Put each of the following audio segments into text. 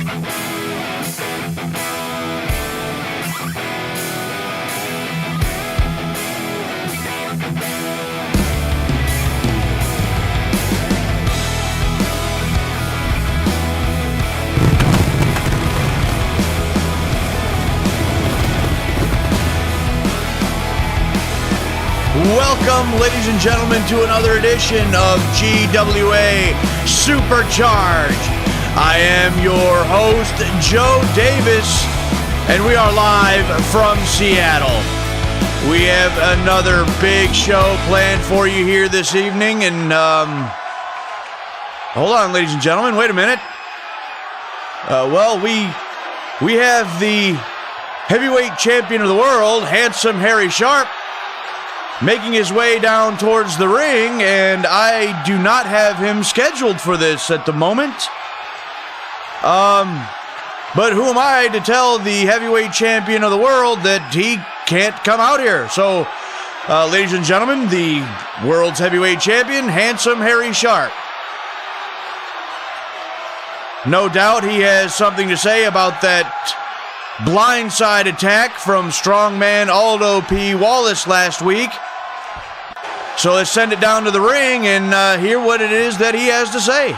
Welcome, ladies and gentlemen, to another edition of GWA Supercharged. I am your host, Joe Davis, and we are live from Seattle. We have another big show planned for you here this evening, and hold on, ladies and gentlemen, wait a minute. We have the heavyweight champion of the world, handsome Harry Sharpe, making his way down towards the ring, and I do not have him scheduled for this at the moment. But who am I to tell the heavyweight champion of the world that he can't come out here? So, ladies and gentlemen, the world's heavyweight champion, handsome Harry Sharpe. No doubt he has something to say about that blindside attack from Strongman Aldo P. Wallace last week. So let's send it down to the ring and hear what it is that he has to say.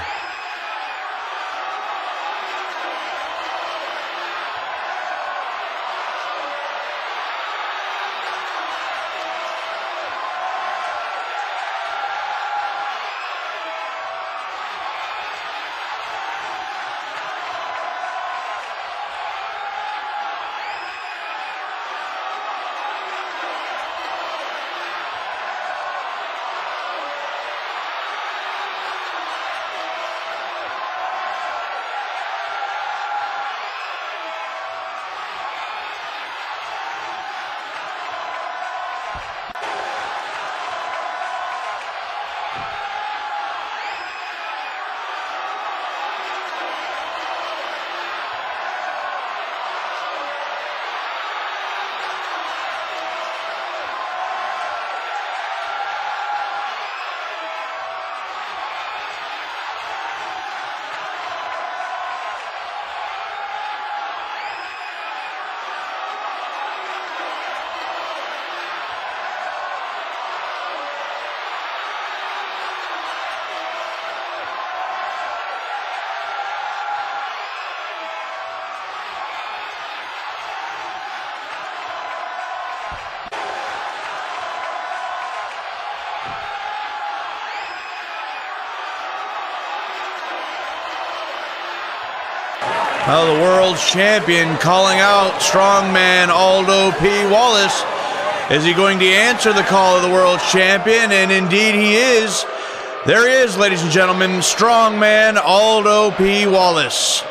The world's champion calling out Strongman Aldo P. Wallace. Is he going to answer the call of the world's champion? And indeed he is. There he is, ladies and gentlemen, Strongman Aldo P. Wallace.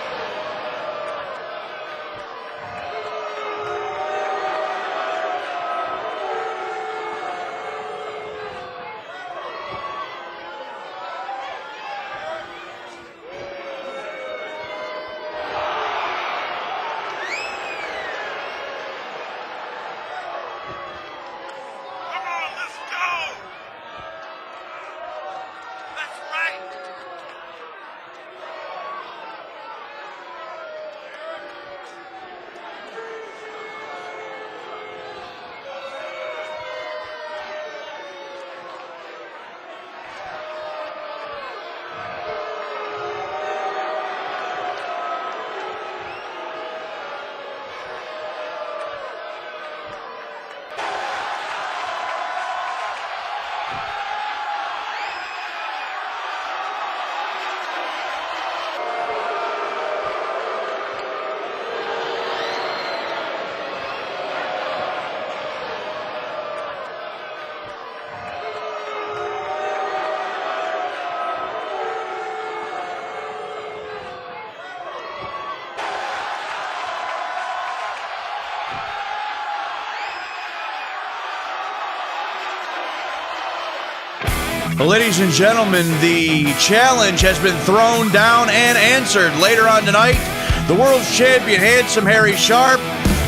Well, ladies and gentlemen, the challenge has been thrown down and answered. Later on tonight, the world's champion, handsome Harry Sharpe,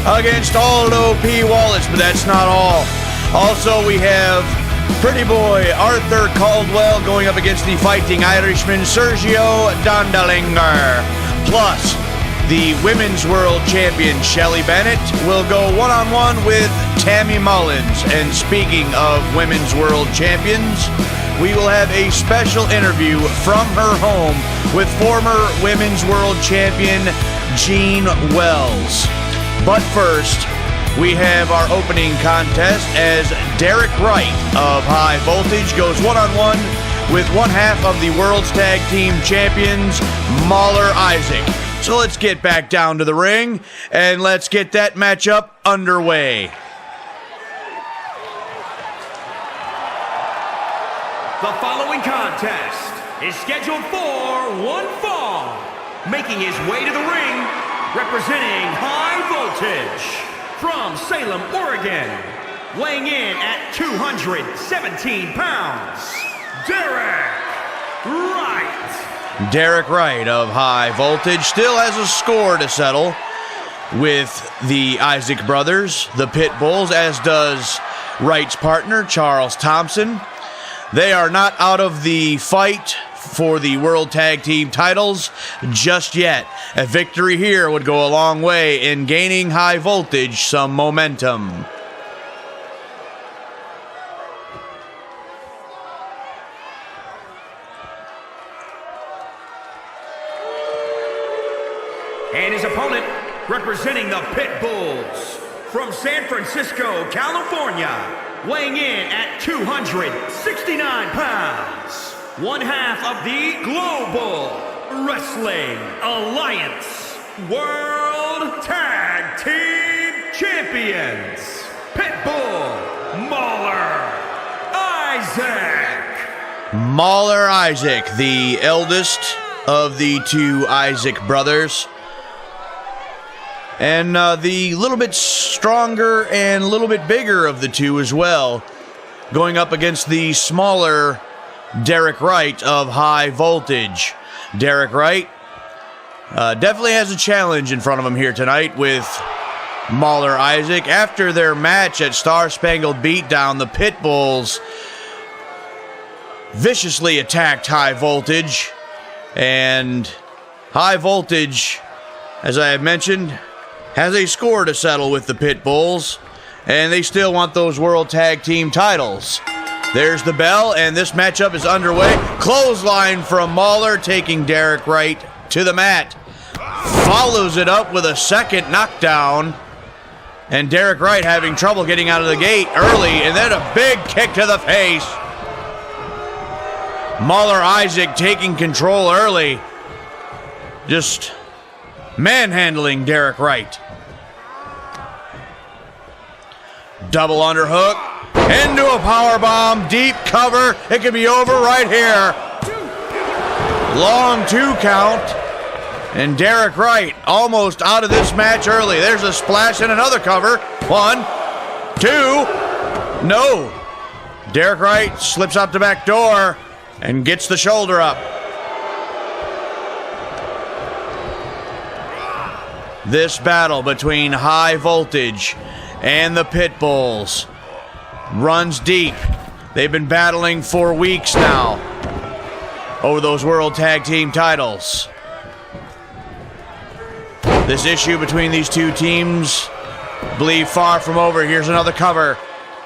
against Aldo P. Wallace. But that's not all. Also, we have pretty boy Arthur Caldwell going up against the fighting Irishman Sergio Dandalinger. Plus, The Women's World Champion Shelly Bennett will go one-on-one with Tammy Mullins. And speaking of Women's World Champions, we will have a special interview from her home with former Women's World Champion Jean Wells. But first, we have our opening contest as Derek Wright of High Voltage goes one-on-one with one half of the World's Tag Team Champions, Mauler Isaac. So let's get back down to the ring and let's get that matchup underway. The following contest is scheduled for one fall. Making his way to the ring, representing High Voltage from Salem, Oregon, weighing in at 217 pounds, Derek Wright. Derek Wright of High Voltage still has a score to settle with the Isaac brothers, the Pit Bulls, as does Wright's partner, Charles Thompson. They are not out of the fight for the World Tag Team titles just yet. A victory here would go a long way in gaining High Voltage some momentum. And his opponent, representing the Pit Bulls from San Francisco, California, weighing in at 269 pounds, one half of the Global Wrestling Alliance World Tag Team Champions, Pitbull Mauler Isaac. Mauler Isaac, the eldest of the two Isaac brothers, and the little bit stronger and a little bit bigger of the two as well, going up against the smaller Derek Wright of High Voltage. Derek Wright definitely has a challenge in front of him here tonight with Mauler Isaac. After their match at Star Spangled Beatdown, the Pit Bulls viciously attacked High Voltage, and High Voltage, as I have mentioned, has a score to settle with the Pit Bulls, and they still want those World Tag Team titles. There's the bell, and this matchup is underway. Clothesline from Mauler, taking Derek Wright to the mat. Follows it up with a second knockdown, and Derek Wright having trouble getting out of the gate early, and then a big kick to the face. Mauler Isaac taking control early, just manhandling Derek Wright. Double underhook into a powerbomb, deep cover. It could be over right here. Long 2 count, and Derek Wright almost out of this match early. There's a splash and another cover. 1, 2, no. Derek Wright slips out the back door and gets the shoulder up. This battle between High Voltage and the Pit Bulls runs deep. They've been battling for weeks now over those World Tag Team titles. This issue between these two teams, I believe, far from over. Here's another cover.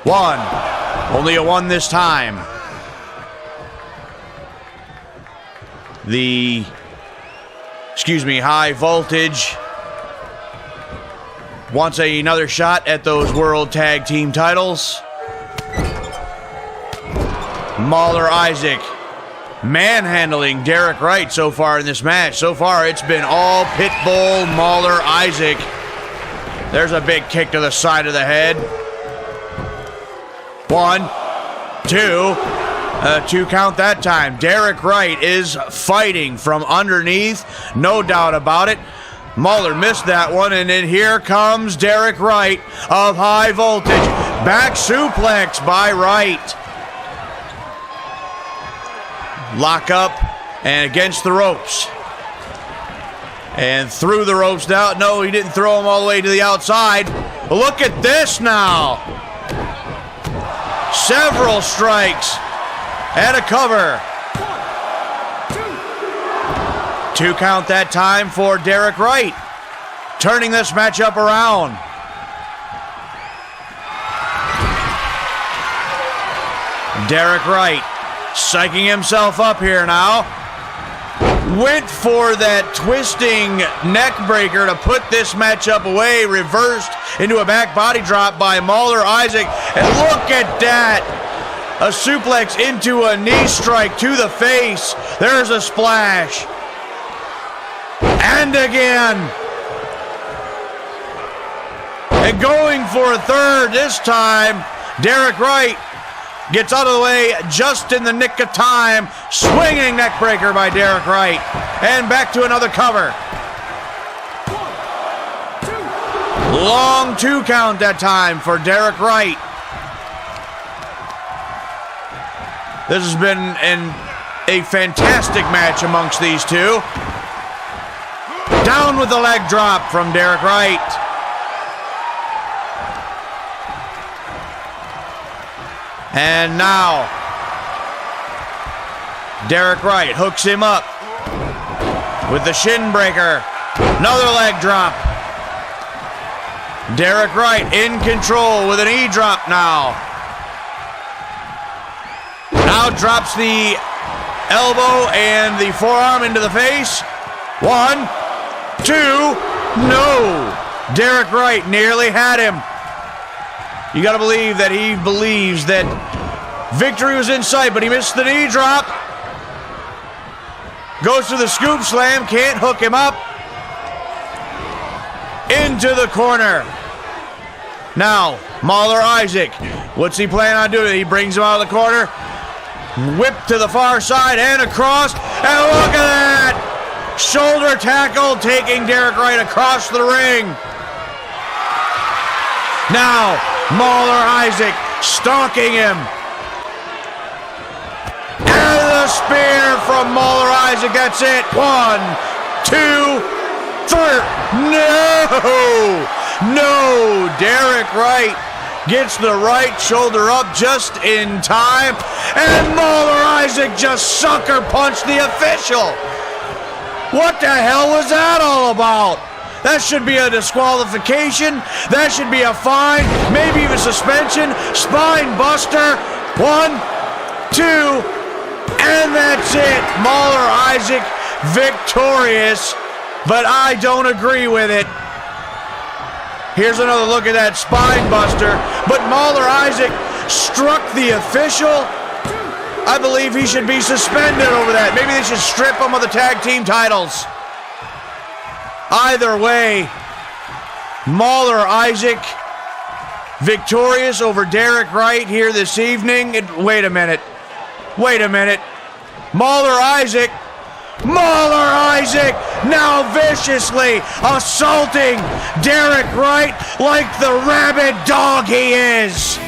1. Only a 1 this time. High Voltage wants another shot at those World Tag Team titles. Mauler Isaac manhandling Derek Wright so far in this match. So far, it's been all Pitbull Mauler Isaac. There's a big kick to the side of the head. 1, 2, 2 count that time. Derek Wright is fighting from underneath, no doubt about it. Mauler missed that one, and then here comes Derek Wright of High Voltage. Back suplex by Wright. Lock up and against the ropes. And through the ropes now. No, he didn't throw him all the way to the outside. Look at this now. Several strikes and a cover. 2 count that time for Derek Wright. turning this matchup around. Derek Wright psyching himself up here now. Went for that twisting neck breaker to put this matchup away. Reversed into a back body drop by Mauler Isaac. And look at that. A suplex into a knee strike to the face. There's a splash. And again. And going for a third this time. Derek Wright gets out of the way just in the nick of time. Swinging neck breaker by Derek Wright. And back to another cover. 1, 2. Long 2 count that time for Derek Wright. This has been a fantastic match amongst these two. Down with the leg drop from Derek Wright. And now, Derek Wright hooks him up with the shin breaker. Another leg drop. Derek Wright in control with an E drop now. Now drops the elbow and the forearm into the face. 1, 2, no. Derek Wright nearly had him. You got to believe that he believes that victory was in sight, but he missed the knee drop. Goes to the scoop slam, can't hook him up. Into the corner. Now, Mauler Isaac, what's he plan on doing? He brings him out of the corner. Whip to the far side and across. And look at that! Shoulder tackle taking Derek Wright across the ring. Now, Mauler Isaac stalking him. And the spear from Mauler Isaac. That's it. 1, 2, 3. No. Derek Wright gets the right shoulder up just in time. And Mauler Isaac just sucker punched the official. What the hell was that all about? That should be a disqualification. That should be a fine, maybe even suspension. Spine buster. 1, 2, and that's it. Mauler Isaac victorious, but I don't agree with it. Here's another look at that spine buster, but Mauler Isaac struck the official. I believe he should be suspended over that. Maybe they should strip him of the tag team titles. Either way, Mauler Isaac victorious over Derek Wright here this evening. Wait a minute. Mauler Isaac now viciously assaulting Derek Wright like the rabid dog he is.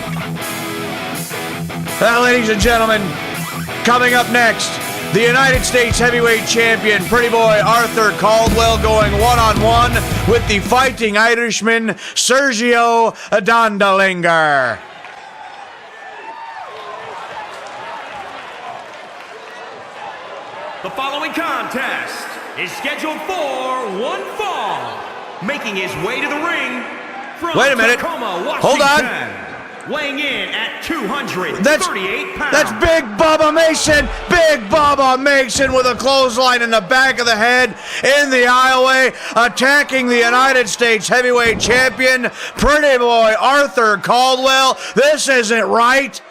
Ladies and gentlemen, coming up next, the United States Heavyweight Champion, Pretty Boy Arthur Caldwell, going one-on-one with the Fighting Irishman, Sergio Dondalinger. The following contest is scheduled for one fall. Making his way to the ring from Tacoma, Washington. Hold on. Weighing in at 238 pounds. That's Big Bubba Mason. Big Bubba Mason with a clothesline in the back of the head in the aisleway, attacking the United States Heavyweight Champion, Pretty Boy Arthur Caldwell. This isn't right.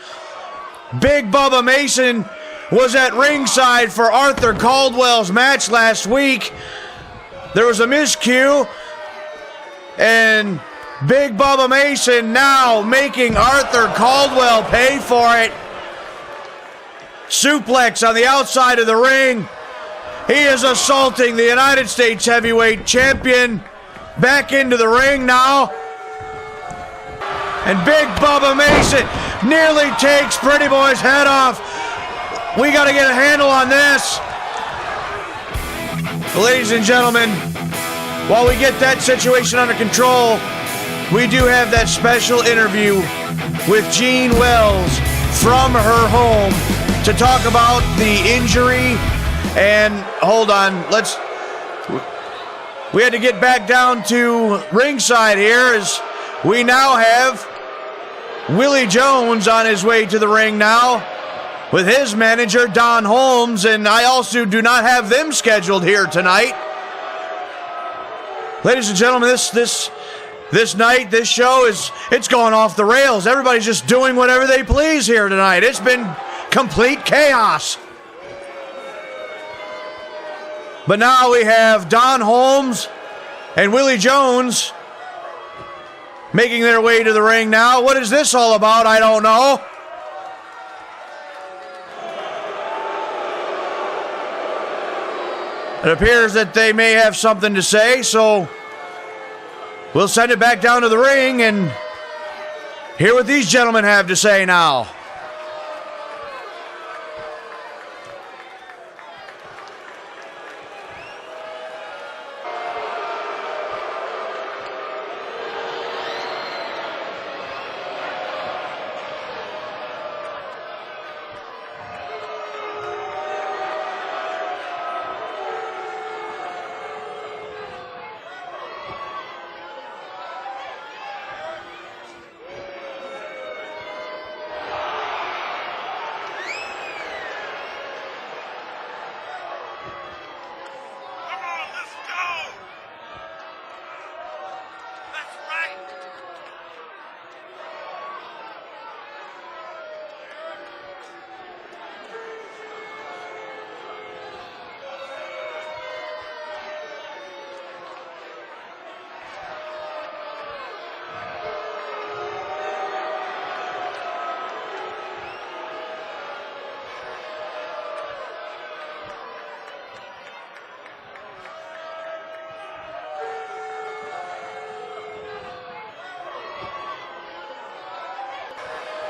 Big Bubba Mason was at ringside for Arthur Caldwell's match last week. There was a miscue, and Big Bubba Mason now making Arthur Caldwell pay for it. Suplex on the outside of the ring. He is assaulting the United States Heavyweight Champion. Back into the ring now. And Big Bubba Mason nearly takes Pretty Boy's head off. We got to get a handle on this. Ladies and gentlemen, while we get that situation under control, we do have that special interview with Jean Wells from her home to talk about the injury. And hold on, we had to get back down to ringside here as we now have Willy Jones on his way to the ring now with his manager, Don Holmes, and I also do not have them scheduled here tonight. Ladies and gentlemen, this night, this show it's going off the rails. Everybody's just doing whatever they please here tonight. It's been complete chaos. But now we have Don Holmes and Willy Jones making their way to the ring now. What is this all about? I don't know. It appears that they may have something to say, so we'll send it back down to the ring and hear what these gentlemen have to say now.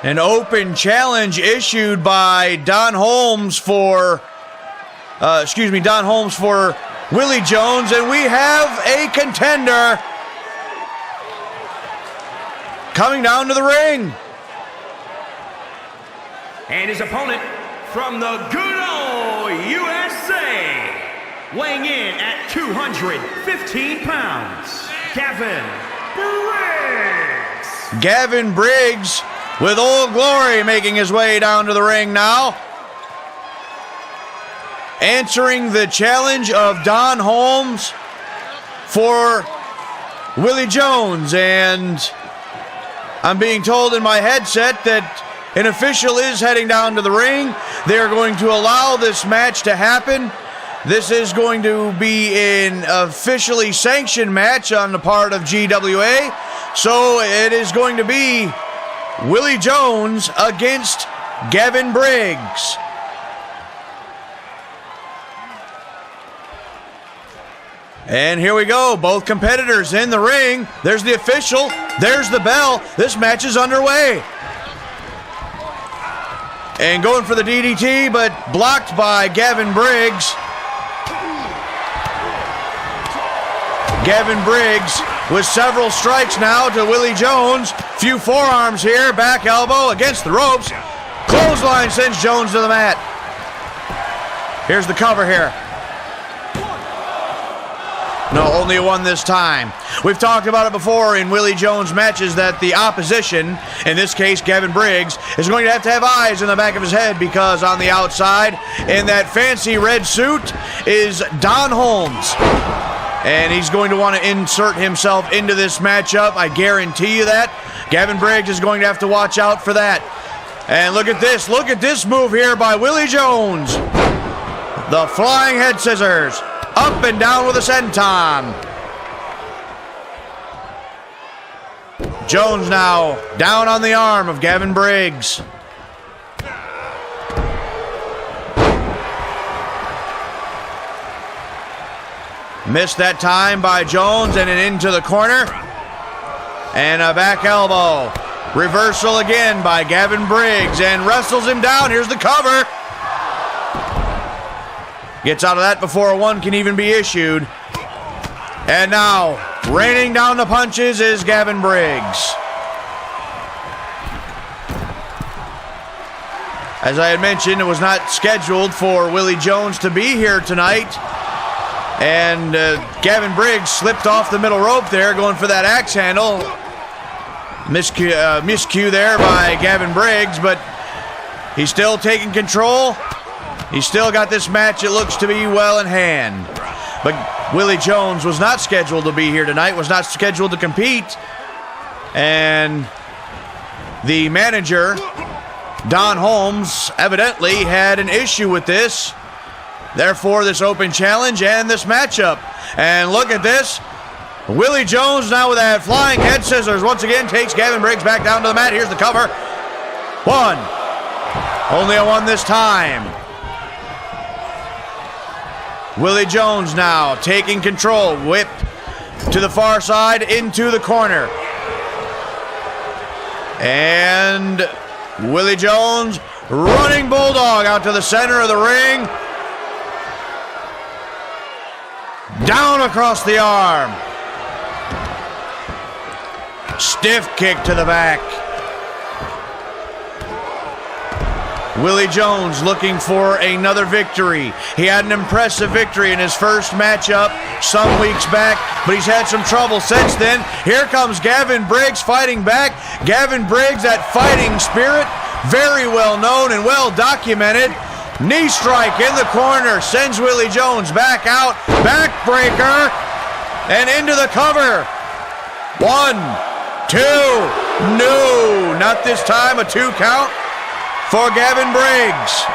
An open challenge issued by Don Holmes for Willy Jones, and we have a contender coming down to the ring. And his opponent from the good old USA, weighing in at 215 pounds, Gavin Briggs, with Old Glory making his way down to the ring now. Answering the challenge of Don Holmes for Willy Jones. And I'm being told in my headset that an official is heading down to the ring. They're going to allow this match to happen. This is going to be an officially sanctioned match on the part of GWA. So it is going to be Willy Jones against Gavin Briggs. And here we go, both competitors in the ring. There's the official, there's the bell. This match is underway. And going for the DDT, but blocked by Gavin Briggs. Gavin Briggs with several strikes now to Willy Jones. Few forearms here, back elbow against the ropes. Clothesline sends Jones to the mat. Here's the cover here. No, only one this time. We've talked about it before in Willy Jones matches that the opposition, in this case Gavin Briggs, is going to have eyes in the back of his head, because on the outside, in that fancy red suit, is Don Holmes. And he's going to want to insert himself into this matchup. I guarantee you that. Gavin Briggs is going to have to watch out for that. And look at this. Look at this move here by Willy Jones. The flying head scissors. Up and down with a senton. Jones now down on the arm of Gavin Briggs. Missed that time by Jones, and into the corner. And a back elbow. Reversal again by Gavin Briggs, and wrestles him down. Here's the cover. Gets out of that before one can even be issued. And now, raining down the punches is Gavin Briggs. As I had mentioned, it was not scheduled for Willy Jones to be here tonight. And Gavin Briggs slipped off the middle rope there, going for that axe handle. Miscue there by Gavin Briggs, but he's still taking control. He's still got this match, it looks to be well in hand. But Willy Jones was not scheduled to be here tonight, was not scheduled to compete. And the manager, Don Holmes, evidently had an issue with this. Therefore, this open challenge and this matchup. And look at this. Willy Jones now with that flying head scissors once again takes Gavin Briggs back down to the mat. Here's the cover. One. Only a one this time. Willy Jones now taking control. Whip to the far side into the corner. And Willy Jones running bulldog out to the center of the ring. Down across the arm. Stiff kick to the back. Willy Jones looking for another victory. He had an impressive victory in his first matchup some weeks back, but he's had some trouble since then. Here comes Gavin Briggs fighting back. Gavin Briggs, that fighting spirit, very well known and well documented. Knee strike in the corner, sends Willy Jones back out. Backbreaker, and into the cover. 1, 2, no, not this time, a 2 count for Gavin Briggs.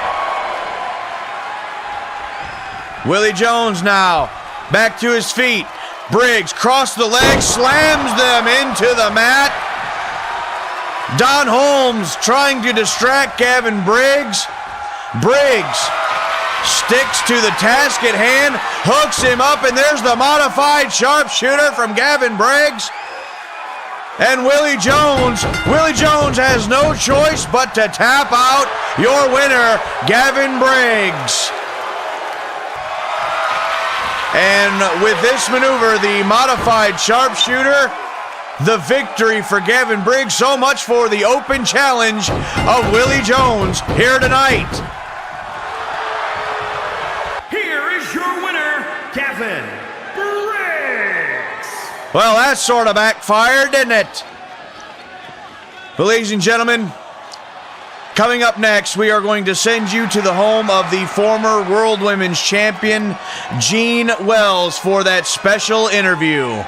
Willy Jones now back to his feet. Briggs cross the legs, slams them into the mat. Don Holmes trying to distract Gavin Briggs. Briggs sticks to the task at hand, hooks him up, and there's the modified sharpshooter from Gavin Briggs. And Willy Jones has no choice but to tap out. Your winner, Gavin Briggs. And with this maneuver, the modified sharpshooter, the victory for Gavin Briggs. So much for the open challenge of Willy Jones here tonight. Here is your winner, Gavin Briggs. Well, that sort of backfired, didn't it? But ladies and gentlemen, coming up next, we are going to send you to the home of the former World Women's Champion, Jean Wells, for that special interview.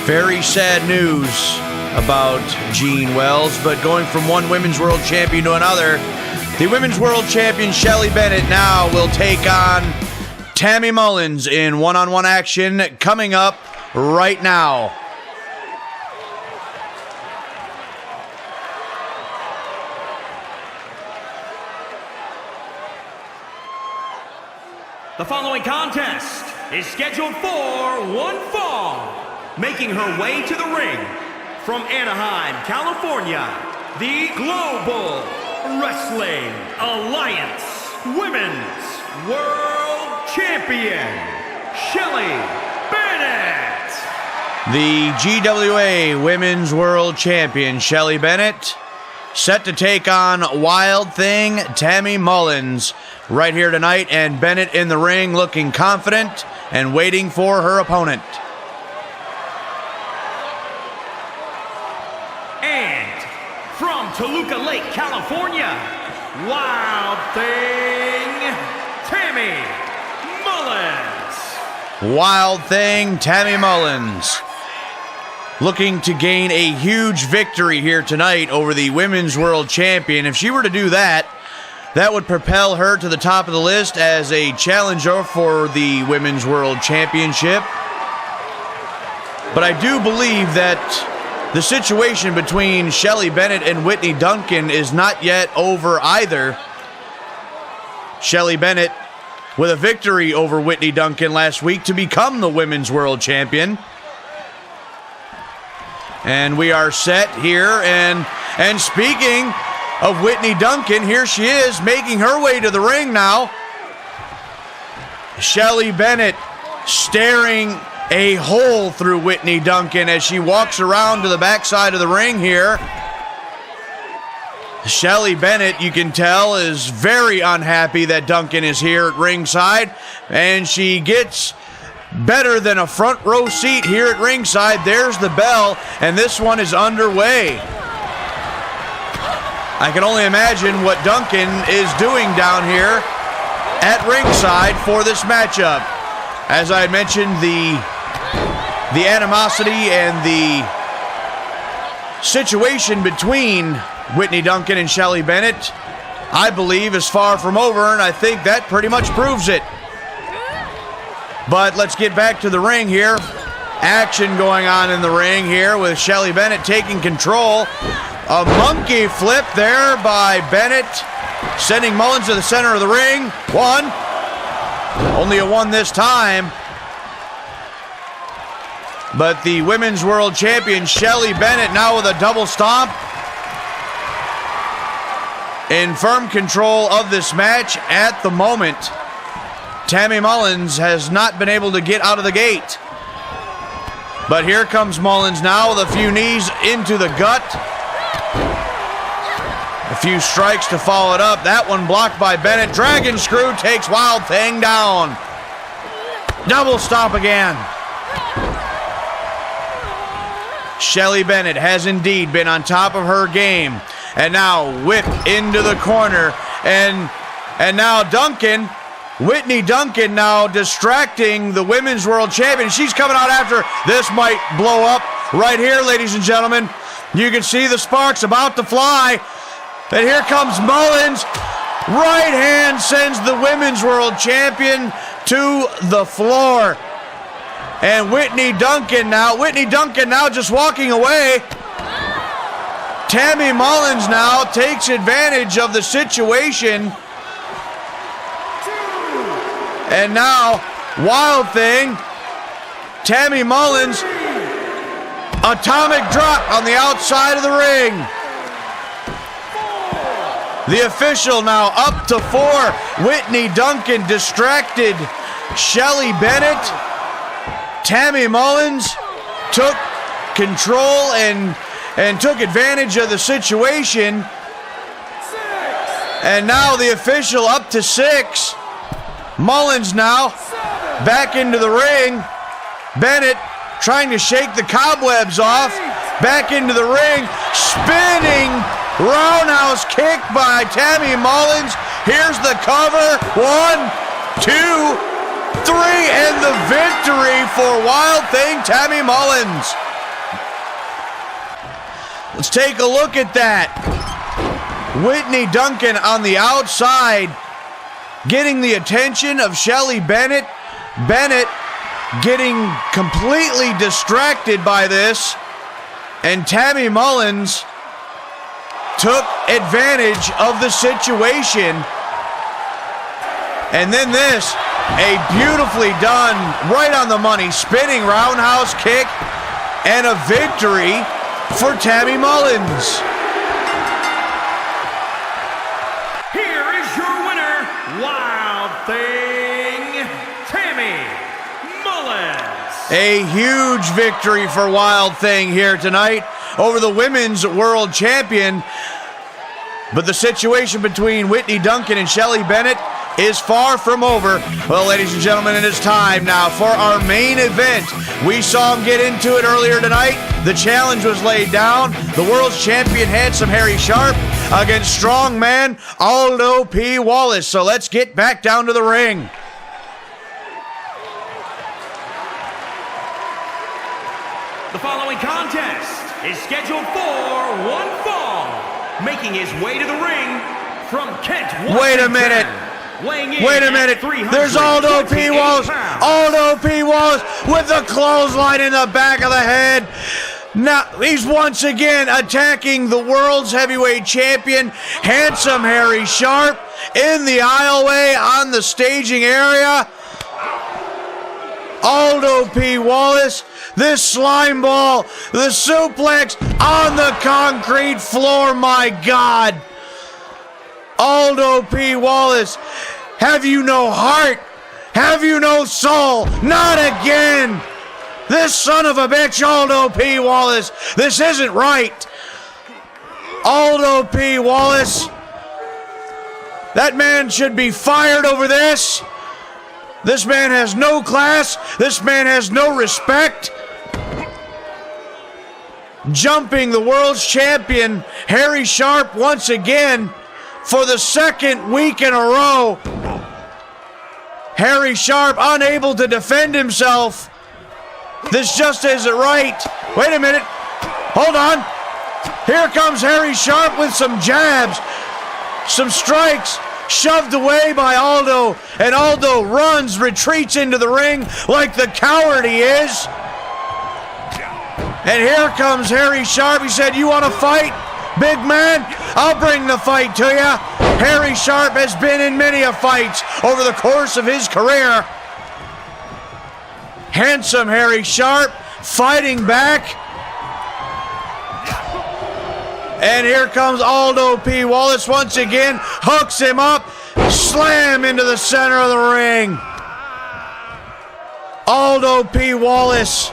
Very sad news about Jean Wells, but going from one Women's World Champion to another, the Women's World Champion Shelly Bennett now will take on Tammy Mullins in one-on-one action coming up right now. The following contest is scheduled for one fall. Making her way to the ring from Anaheim, California, the Global Wrestling Alliance Women's World Champion, Shelly Bennett. The GWA Women's World Champion, Shelly Bennett, set to take on Wild Thing Tammy Mullins right here tonight, and Bennett in the ring looking confident and waiting for her opponent. And from Toluca Lake, California, Wild Thing Tammy Mullins. Wild Thing Tammy Mullins looking to gain a huge victory here tonight over the Women's World Champion. If she were to do that, that would propel her to the top of the list as a challenger for the Women's World Championship. But I do believe that the situation between Shelly Bennett and Whitney Duncan is not yet over either. Shelly Bennett with a victory over Whitney Duncan last week to become the Women's World Champion. And we are set here, and speaking of Whitney Duncan, here she is making her way to the ring now. Shelly Bennett staring a hole through Whitney Duncan as she walks around to the backside of the ring here. Shelly Bennett, you can tell, is very unhappy that Duncan is here at ringside, and she gets better than a front row seat here at ringside. There's the bell, and this one is underway. I can only imagine what Duncan is doing down here at ringside for this matchup. As I had mentioned, the animosity and the situation between Whitney Duncan and Shelly Bennett, I believe, is far from over, and I think that pretty much proves it. But let's get back to the ring here. Action going on in the ring here with Shelly Bennett taking control. A monkey flip there by Bennett, sending Mullins to the center of the ring. One. Only a one this time. But the Women's World Champion, Shelly Bennett, now with a double stomp, in firm control of this match at the moment. Tammy Mullins has not been able to get out of the gate. But here comes Mullins now with a few knees into the gut. A few strikes to follow it up. That one blocked by Bennett. Dragon Screw takes Wild Thing down. Double stomp again. Shelly Bennett has indeed been on top of her game. And now whip into the corner. And now Duncan, Whitney Duncan now distracting the Women's World Champion. She's coming out after. This might blow up right here, ladies and gentlemen. You can see the sparks about to fly. And here comes Mullins. Right hand sends the Women's World Champion to the floor. And Whitney Duncan now just walking away. Tammy Mullins now takes advantage of the situation. And now, Wild Thing, Tammy Mullins, atomic drop on the outside of the ring. The official now up to 4. Whitney Duncan distracted Shelly Bennett. Tammy Mullins took control and took advantage of the situation. And now the official up to 6. Mullins now back into the ring. Bennett trying to shake the cobwebs off. Back into the ring. Spinning roundhouse kick by Tammy Mullins. Here's the cover. 1, 2, 3, and the victory for Wild Thing Tammy Mullins. Let's take a look at that. Whitney Duncan on the outside, getting the attention of Shelly Bennett. Bennett getting completely distracted by this, and Tammy Mullins took advantage of the situation. And then this, a beautifully done, right on the money, spinning roundhouse kick, and a victory for Tammy Mullins. Here is your winner, Wild Thing Tammy Mullins. A huge victory for Wild Thing here tonight over the Women's World Champion. But the situation between Whitney Duncan and Shelly Bennett is far from over. Well, ladies and gentlemen, it is time now for our main event. We saw him get into it earlier tonight. The challenge was laid down. The world's champion, handsome Harry Sharpe, against strongman Aldo P. Wallace. So let's get back down to the ring. The following contest is scheduled for one fall. Making his way to the ring from Kent, Washington. Wait a minute. Wait a minute. There's Aldo P. Wallace. Aldo P. Wallace with the clothesline in the back of the head. Now he's once again attacking the world's heavyweight champion, handsome Harry Sharpe, in the aisleway on the staging area. Aldo P. Wallace, this slime ball, the suplex on the concrete floor, my God. Aldo P. Wallace, have you no heart? Have you no soul? Not again. This son of a bitch, Aldo P. Wallace, this isn't right. Aldo P. Wallace, that man should be fired over this. This man has no class. This man has no respect. Jumping the world's champion, Harry Sharpe, once again for the second week in a row. Harry Sharpe unable to defend himself. This just isn't right. Wait a minute. Hold on. Here comes Harry Sharpe with some jabs, some strikes, shoved away by Aldo, and Aldo runs, retreats into the ring like the coward he is. And here comes Harry Sharpe. He said, "You want to fight, big man? I'll bring the fight to you." Harry Sharpe has been in many a fights over the course of his career. Handsome Harry Sharpe fighting back. And here comes Aldo P. Wallace once again, hooks him up, slam into the center of the ring. Aldo P. Wallace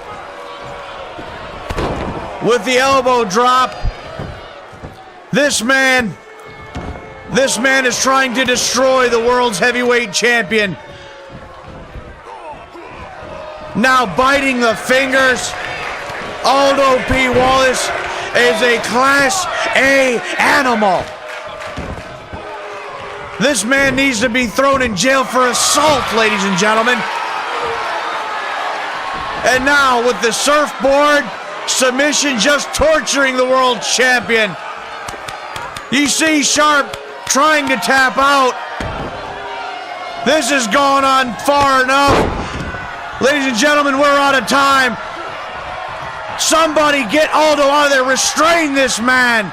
with the elbow drop. This man is trying to destroy the world's heavyweight champion. Now biting the fingers. Aldo P. Wallace is a Class A animal. This man needs to be thrown in jail for assault, ladies and gentlemen. And now with the surfboard submission, just torturing the world champion. You see Sharpe trying to tap out. This has gone on far enough. Ladies and gentlemen, we're out of time. Somebody get Aldo out of there. Restrain this man.